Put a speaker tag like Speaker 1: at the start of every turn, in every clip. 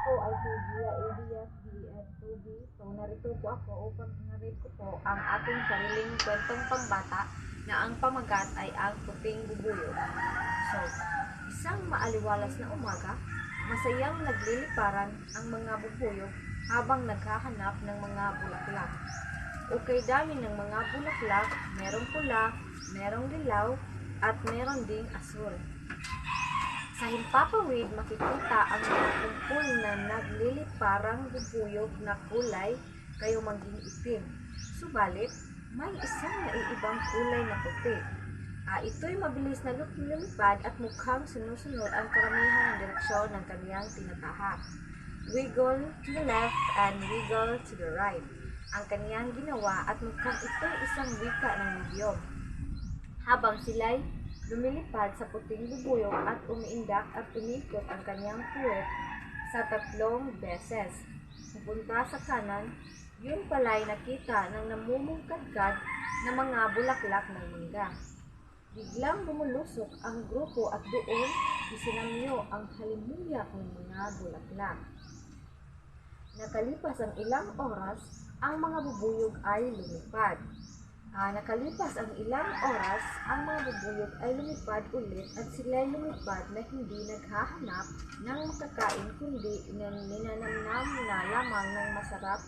Speaker 1: po ay si Gia Elias DN2B. So, narito po ako upang narito po ang ating sariling kwentong pambata na ang pamagat ay ang puting bubuyog. So, isang maaliwalas na umaga, masayang nagliliparan ang mga bubuyog habang naghahanap ng mga bulaklak. Okay dami ng mga bulaklak, merong pula, merong dilaw, at meron ding asul. Sa himpapawid, makikita ang mga kumpul na nagliliparang bubuyog na kulay kayo maging itim. Subalit, may isang naiibang kulay na puti. Ito'y mabilis na lumipad at mukhang sinusunod ang karamihan ng direksyon ng kaniyang tinatahak. Wiggle to the left and wiggle to the right. Ang kaniyang ginawa at mukhang ito'y isang wika ng medium. Habang sila'y lumilipad sa puting bubuyog at umiindak at umikot ang kanyang puwet sa 3 beses. Pupunta sa kanan, yun pala'y nakita ng namumungkadkad na mga bulaklak ng mangga. Biglang bumulusok ang grupo at doon isinamyo ang halimuyak ng mga bulaklak. Nakalipas ang ilang oras, ang mga bubuyog ay lumipad. Nakalipas ang ilang oras, ang mga bubuyog ay lumipad ulit at sila'y lumipad na hindi naghahanap ng makakain kundi ninanamnam na lamang ng masarap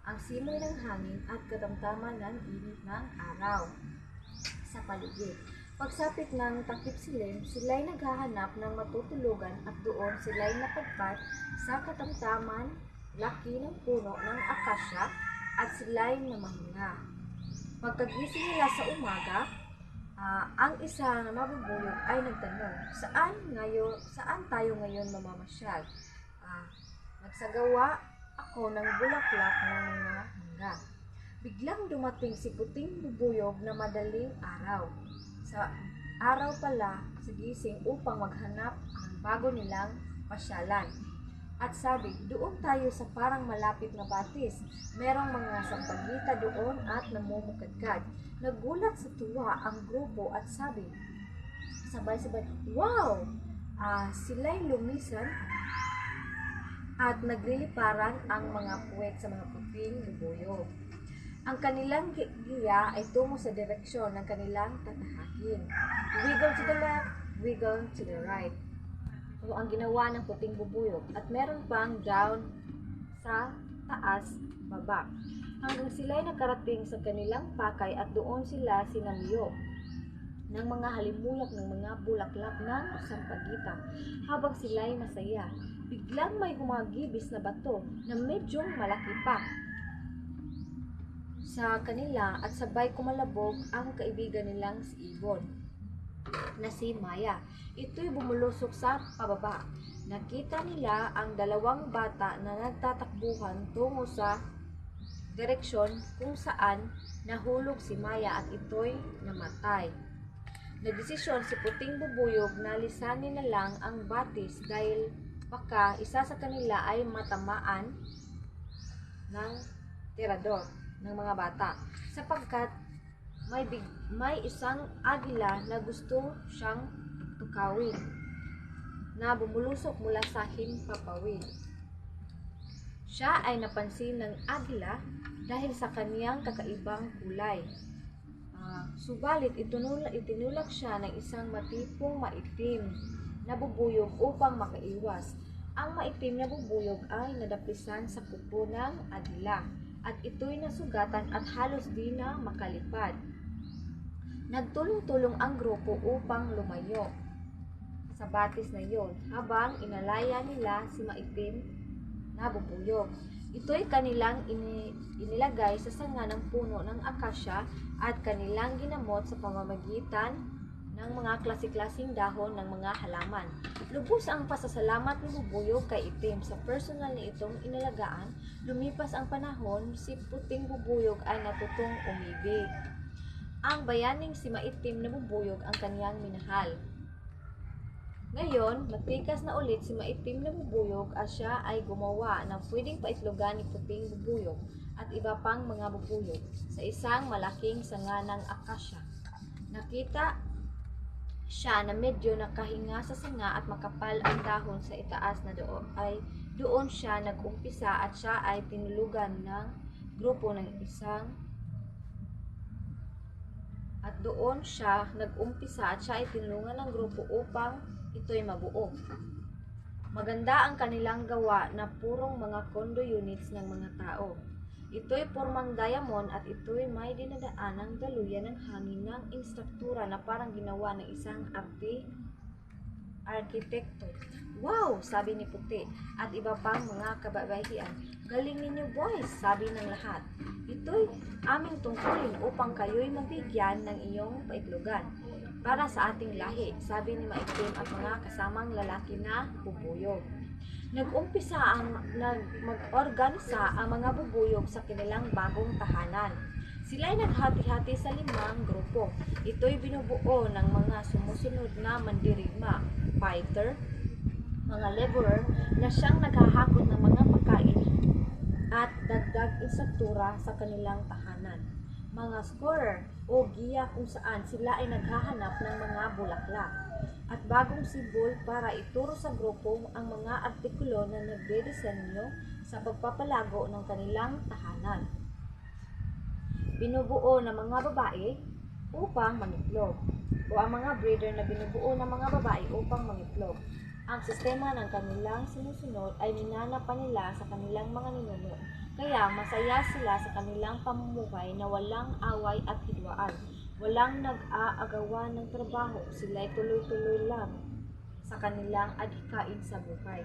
Speaker 1: ang simoy ng hangin at katamtaman ng init ng araw sa paligid. Pagsapit ng takip silim, sila'y naghahanap ng matutulugan at doon sila'y napadpad sa katamtaman laki ng puno ng akasya at sila'y namahinga. Pagkagising nila sa umaga, ang isa na mabubuyog ay nagtanong, saan tayo ngayon mamamasyal? Nagsagawa ako ng bulaklak ng mga mangga. Biglang dumating si puting bubuyog na madaling araw. Sa araw pala sa gising upang maghanap ng bago nilang pasyalan. At sabi, doon tayo sa parang malapit na batis. Merong mga sampagita doon at namumukadkad. Nagulat sa tuwa ang grupo at sabi, sabay-sabay, wow! Sila'y lumisan at nagliliparan ang mga puwet sa mga puting bubuyog. Ang kanilang giya ay tungo sa direksyon ng kanilang tatahakin. Wiggle to the left, wiggle to the right. Ang ginawa ng puting bubuyog at meron pang down sa taas, baba. Hanggang sila'y nakarating sa kanilang pakay at doon sila sinamyo ng mga halimuyak ng mga bulaklak ng sampagita. Habang sila'y masaya, biglang may humagibis na bato na medyo malaki pa sa kanila at sabay kumalabog ang kaibigan nilang si Ibon na si Maya. Ito'y bumulusok sa pababa. Nakita nila ang 2 bata na nagtatakbuhan tungo sa direksyon kung saan nahulog si Maya at ito'y namatay. Nagdesisyon si puting bubuyog na lisanin na lang ang batis dahil baka isa sa kanila ay matamaan ng tirador ng mga bata sapagkat may isang agila na gusto siyang tukawin na bumulusok mula sa himpapawid. Siya ay napansin ng agila dahil sa kaniyang kakaibang kulay. Subalit itinulak siya ng isang matipong maitim na bubuyog upang makaiwas. Ang maitim na bubuyog ay nadapisan sa kuko ng agila at ito'y nasugatan at halos di na makalipad. Nagtulong-tulong ang grupo upang lumayo sa batis na iyon habang inalaya nila si maitim na bubuyog. Ito'y kanilang inilagay sa sanga ng puno ng akasya at kanilang ginamot sa pamamagitan ng mga klase-klaseng dahon ng mga halaman. Lubos ang pasasalamat ni bubuyog kay itim sa personal na itong inalagaan. Lumipas ang panahon, si puting bubuyog ay natutong umibig. Ang bayaning si maitim na bubuyog ang kaniyang minahal. Ngayon, matikas na ulit si maitim na bubuyog at siya ay gumawa ng pwedeng paitlogan ni puting bubuyog at iba pang mga bubuyog sa isang malaking sanga ng akasya. siya na medyo nakahinga sa sanga at makapal ang dahon sa itaas na doon siya nag-umpisa at siya ay tinulugan ng grupo ng isang upang ito'y mabuo. Maganda ang kanilang gawa na purong mga condo units ng mga tao. Ito'y pormang diamond at ito'y may dinadaanang daluyan ng hangin ng instruktura na parang ginawa ng isang arkitekto. Wow! Sabi ni Puti at iba pang mga kababaihan. Galing ninyo boys, sabi ng lahat. Ito'y aming tungkulin upang kayo'y mabigyan ng iyong paitlogan. Para sa ating lahi, sabi ni Maitim at mga kasamang lalaki na bubuyog. Mag-organisa ang mga bubuyog sa kanilang bagong tahanan. Sila'y naghati-hati sa 5 grupo. Ito'y binubuo ng mga sumusunod na mandirigma, fighter, mga laborer na siyang naghahakot ng mga pagkain at dagdag instruktura sa kanilang tahanan. Mga scorer o giya kung saan sila ay naghahanap ng mga bulaklak at bagong simbol para ituro sa grupo ang mga artikulo na nagdedesenyo sa pagpapalago ng kanilang tahanan. Binubuo ng mga babae upang mangitlog o ang mga breeder na binubuo ng mga babae upang mangitlog. Ang sistema ng kanilang sinusunod ay minanapa nila sa kanilang mga ninuno. Kaya masaya sila sa kanilang pamumuhay na walang away at hidwaan. Walang nag-aagawan ng trabaho. Sila'y tuloy-tuloy lang sa kanilang adhikain sa buhay.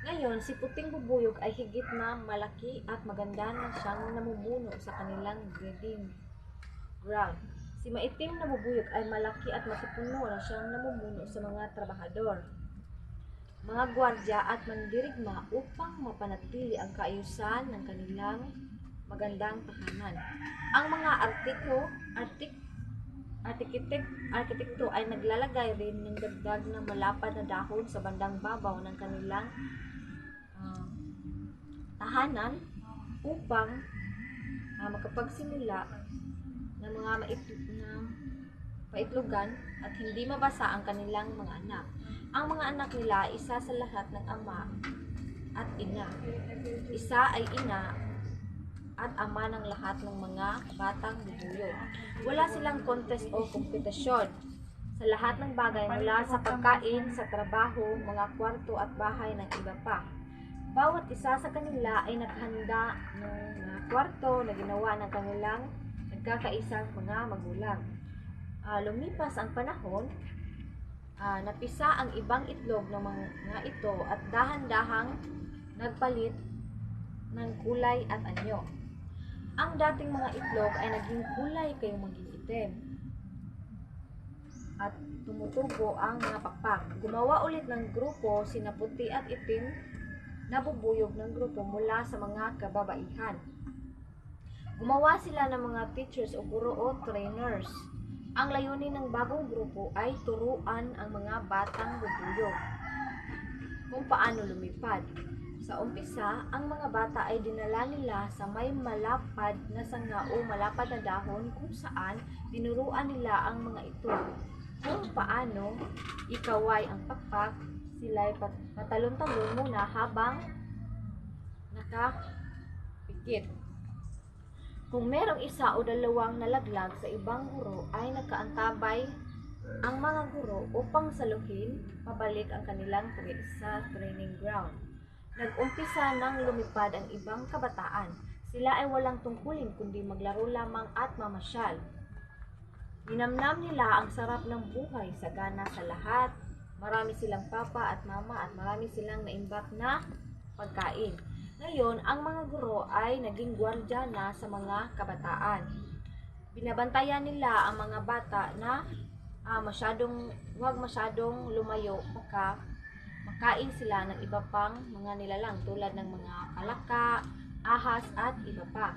Speaker 1: Ngayon, si Puting Bubuyog ay higit na malaki at maganda na siyang namumuno sa kanilang breeding ground. Si Maitim na Bubuyog ay malaki at matipuno na siyang namumuno sa mga trabahador, mga gwardya at mandirigma upang mapanatili ang kaayusan ng kanilang magandang tahanan. Ang mga arkitekto ay naglalagay rin ng dagdag na malapad na dahon sa bandang babaw ng kanilang tahanan upang makapagsimula ng mga paitlogan at hindi mabasa ang kanilang mga anak. Ang mga anak nila isa sa lahat ng ama at ina. Isa ay ina at ama ng lahat ng mga batang bubuyog. Wala silang contest o kompetisyon sa lahat ng bagay mula sa pagkain, sa trabaho, mga kwarto at bahay ng iba pa. Bawat isa sa kanila ay naghanda ng mga kwarto na ginawa ng kanilang nagkakaisang mga magulang. Lumipas ang panahon, napisa ang ibang itlog ng mga ito at dahan-dahang nagpalit ng kulay at anyo. Ang dating mga itlog ay naging kulay kayong maging itim at tumutubo ang mga pakpak. Gumawa ulit ng grupo sina Puti at Itim na bubuyog ng grupo mula sa mga kababaihan. Gumawa sila ng mga teachers o guro o trainers. Ang layunin ng bagong grupo ay turuan ang mga batang bubuyog kung paano lumipad. Sa umpisa, ang mga bata ay dinala nila sa may malapad na sanga o malapad na dahon kung saan tinuruan nila ang mga ito kung paano ikaway ang pakpak. Sila'y patalon-talon muna habang nakapikit. Kung merong isa o dalawang nalaglag sa ibang guro ay nagkaantabay ang mga guro upang saluhin pabalik ang kanilang sa training ground. Nag-umpisa nang lumipad ang ibang kabataan. Sila ay walang tungkulin kundi maglaro lamang at mamasyal. Ninamnam nila ang sarap ng buhay, sagana sa lahat. Marami silang papa at mama at marami silang naimbak na pagkain. Ngayon, ang mga guro ay naging gwardya na sa mga kabataan. Binabantayan nila ang mga bata na huwag masyadong lumayo baka makain sila ng iba pang mga nilalang tulad ng mga palaka, ahas at iba pa.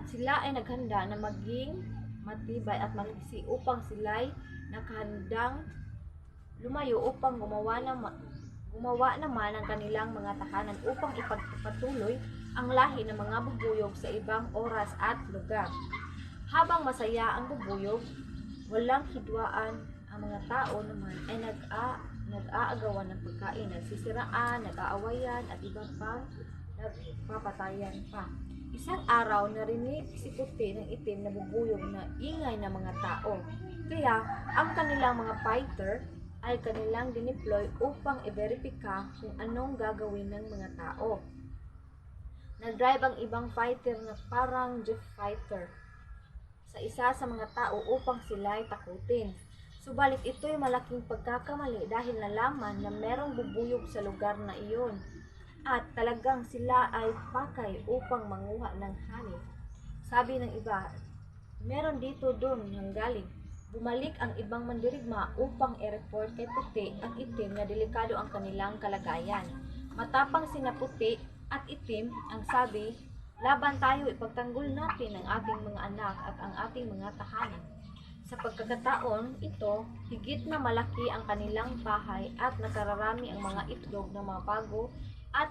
Speaker 1: Sila ay naghanda na maging matibay at maliksi upang sila'y nakahandang lumayo upang gumawa naman ng kanilang mga tahanan upang ipagpatuloy ang lahi ng mga bubuyog sa ibang oras at lugar. Habang masaya ang bubuyog, walang hidwaan. Ang mga tao naman ay nag-aagawan ng pagkain, nagsisiraan, nag-aawayan, at iba pang nagpapatayan pa. Isang araw, narinig si Puti ng itim na bubuyog na ingay ng mga tao. Kaya, ang kanilang mga fighter ay kanilang dineploy upang i-verifika kung anong gagawin ng mga tao. Nag-drive ang ibang fighter na parang Jeep Fighter sa isa sa mga tao upang sila'y takutin. Subalit ito'y malaking pagkakamali dahil nalaman na merong bubuyog sa lugar na iyon at talagang sila ay pakay upang manguha ng honey. Sabi ng iba, meron dito doon nang galing. Bumalik ang ibang mandirigma upang i-report kay Puti at Itim na delikado ang kanilang kalagayan. Matapang sina Puti at Itim ang sabi, laban tayo, ipagtanggol natin ang ating mga anak at ang ating mga tahanan. Sa pagkakataon ito, higit na malaki ang kanilang bahay at nakararami ang mga itlog ng mga bago at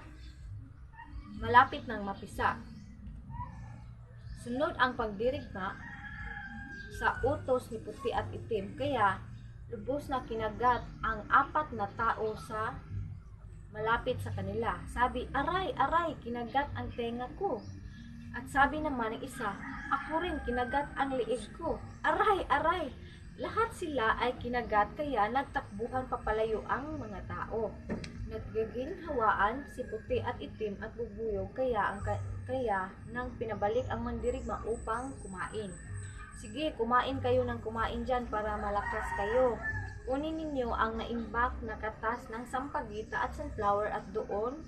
Speaker 1: malapit ng mapisa. Sunod ang pagdirigma sa utos ni Puti at Itim, kaya lubos na kinagat ang 4 na tao sa malapit sa kanila. Sabi, aray, aray, kinagat ang tenga ko. At sabi naman ng isa, ako rin, kinagat ang liig ko. Aray, aray! Lahat sila ay kinagat kaya nagtakbuhan papalayo ang mga tao. Naggiginhawaan si Puti at Itim at bubuyog kaya nang pinabalik ang mandirigma upang kumain. Sige, kumain kayo ng kumain dyan para malakas kayo. Kunin ninyo ang naimbak na katas ng sampagita at sunflower at doon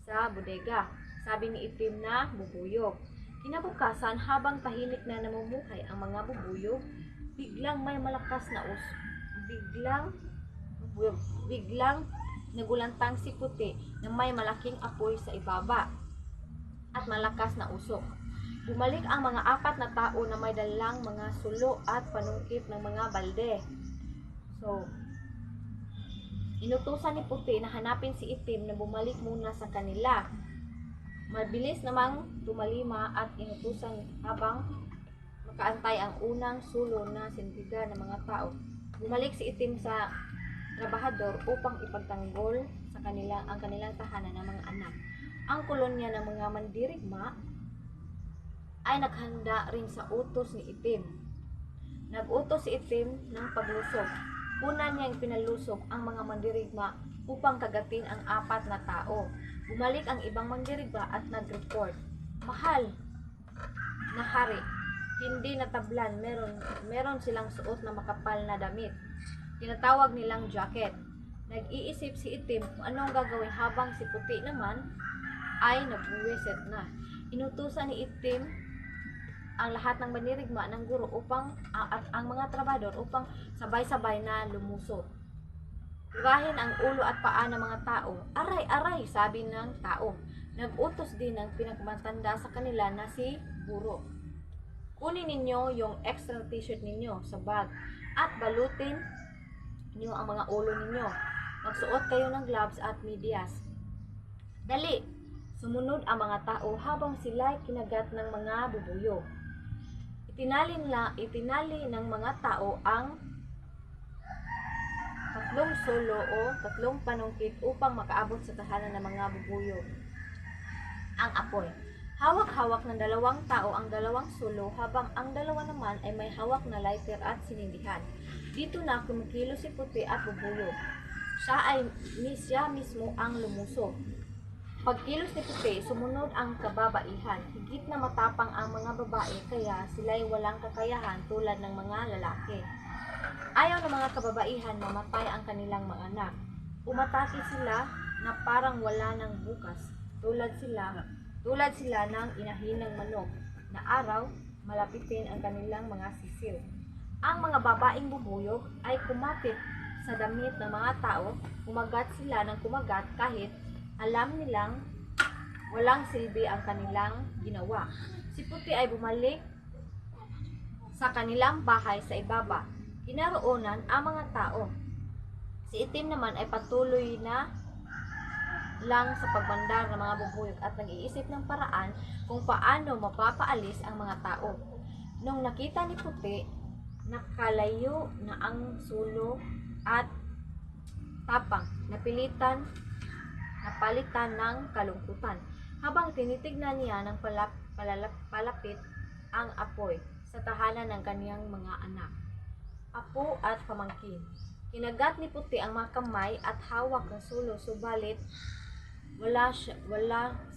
Speaker 1: sa bodega. Sabi ni Itim na bubuyog. Kinabukasan, habang tahimik na namumuhay ang mga bubuyog, biglang may malakas na biglang nagulantang si Puti na may malaking apoy sa ibaba at malakas na usok. Bumalik ang mga 4 na tao na may dalang mga sulo at panungkit ng mga balde. So, inutusan ni Puti na hanapin si Itim na bumalik muna sa kanila. Mabilis namang tumalima at inutusan habang makaantay ang unang sulo na sindiga ng mga tao. Bumalik si Itim sa trabahador upang ipagtanggol sa ang kanilang tahanan ng mga anak. Ang kolonya ng mga mandirigma ay naghanda rin sa utos ni Itim. Nag-utos si Itim ng paglusog. Una niyang pinalusog ang mga mandirigma upang kagatin ang 4 na tao. Bumalik ang ibang mandirigma at nag-report. Mahal na hari, hindi natablan, meron silang suot na makapal na damit. Tinatawag nilang jacket. Nag-iisip si Itim kung anong gagawin habang si Puti naman ay nagbuwisit na. Inutusan ni Itim ang lahat ng mandirigma ng guro at ang mga trabador upang sabay-sabay na lumusot. Hurahin ang ulo at paa ng mga tao. Aray, aray, sabi ng tao. Nag-utos din ng pinagmatanda sa kanila na si Guro. Kunin ninyo yung extra t-shirt ninyo sa bag at balutin niyo ang mga ulo ninyo. Magsuot kayo ng gloves at medyas. Dali! Sumunod ang mga tao habang sila'y kinagat ng mga bubuyog. Itinali ng mga tao ang 3 sulo o 3 panungkit upang makaabot sa tahanan ng mga bubuyog. Ang apoy. Hawak-hawak ng 2 tao ang 2 sulo habang ang 2 naman ay may hawak na lighter at sinindihan. Dito na kumikilo si Puti at bubuyog. Siya mismo ang lumusog. Pagkilos ni Puti, sumunod ang kababaihan. Higit na matapang ang mga babae kaya sila'y walang kakayahan tulad ng mga lalaki. Ayaw ng mga kababaihan mamatay ang kanilang mga anak. Umatake sila na parang wala ng bukas. Tulad sila ng inahinang manok na araw malapitin ang kanilang mga sisiw. Ang mga babaeng bubuyog ay kumapit sa damit ng mga tao. Kumagat sila ng kumagat kahit alam nilang walang silbi ang kanilang ginawa. Si Puti ay bumalik sa kanilang bahay sa ibaba. Kinaroonan ang mga tao. Si Itim naman ay patuloy na lang sa pagbandar ng mga bubuyog at nag-iisip ng paraan kung paano mapapaalis ang mga tao. Nung nakita ni Puti nakalayo na ang sulo at tapang, napalitan ng kalungkutan. Habang tinitignan niya ng palapit ang apoy sa tahanan ng kaniyang mga anak, apo at pamangkin. Kinagat ni Puti ang mga kamay at hawak ng sulo, subalit wala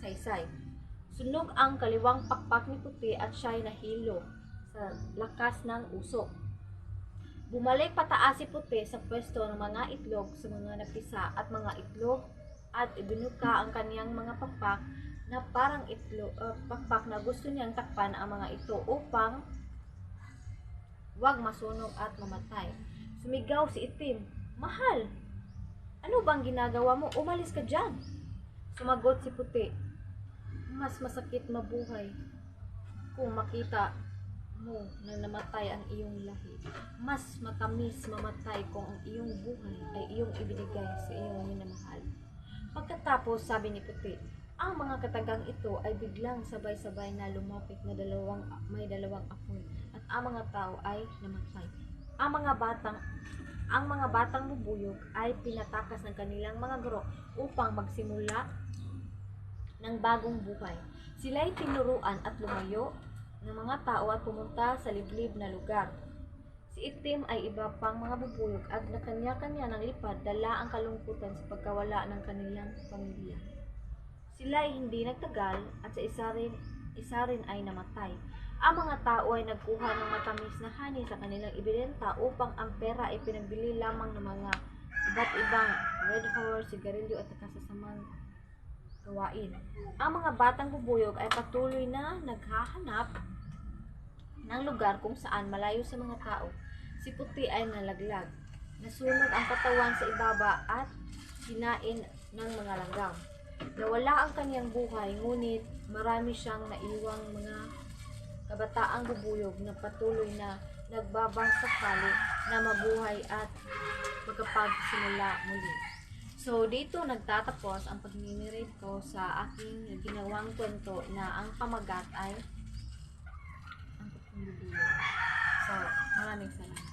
Speaker 1: saysay. Sunog ang kaliwang pakpak ni Puti at siya'y nahilo sa lakas ng usok. Bumalik pataas si Puti sa pwesto ng mga itlog sa mga napisa at mga itlog at ibinuka ang kaniyang mga pakpak na parang pakpak na gusto niyang takpan ang mga ito upang wag masunog at mamatay. Sumigaw si Itim, "Mahal! Ano bang ginagawa mo? Umalis ka dyan!" Sumagot si Puti, "Mas masakit mabuhay kung makita mo na namatay ang iyong lahi. Mas matamis mamatay kung ang iyong buhay ay iyong ibinigay sa iyong minamahal." Pagkatapos, sabi ni Puti, ang mga katagang ito ay biglang sabay-sabay na lumapit na may dalawang apoy at ang mga tao ay namatay. Ang mga batang bubuyog ay pinatakas ng kanilang mga guro upang magsimula ng bagong buhay. Sila'y tinuruan at lumayo ng mga tao at pumunta sa liblib na lugar. Si Itim ay iba pang mga bubuyog at na kanya-kanya ng lipad dala ang kalungkutan sa pagkawala ng kanilang pamilya. Sila ay hindi nagtagal at sa isa rin ay namatay. Ang mga tao ay nagkuha ng matamis na hani sa kanilang ibinenta upang ang pera ay pinagbili lamang ng mga iba't ibang red horse, sigarilyo at kasasamang gawain. Ang mga batang bubuyog ay patuloy na naghahanap ng lugar kung saan malayo sa mga tao. Si Puti ay nalaglag. Nasunog ang katawan sa ibaba at kinain ng mga langgam. Nawala ang kaniyang buhay, ngunit marami siyang naiwang mga kabataang bubuyog na patuloy na nagbabasakali na mabuhay at magkapagsimula muli. So, dito nagtatapos ang pag-narrate ko sa aking ginawang kwento na ang pamagat ay ang bubuyog. So, maraming salamat.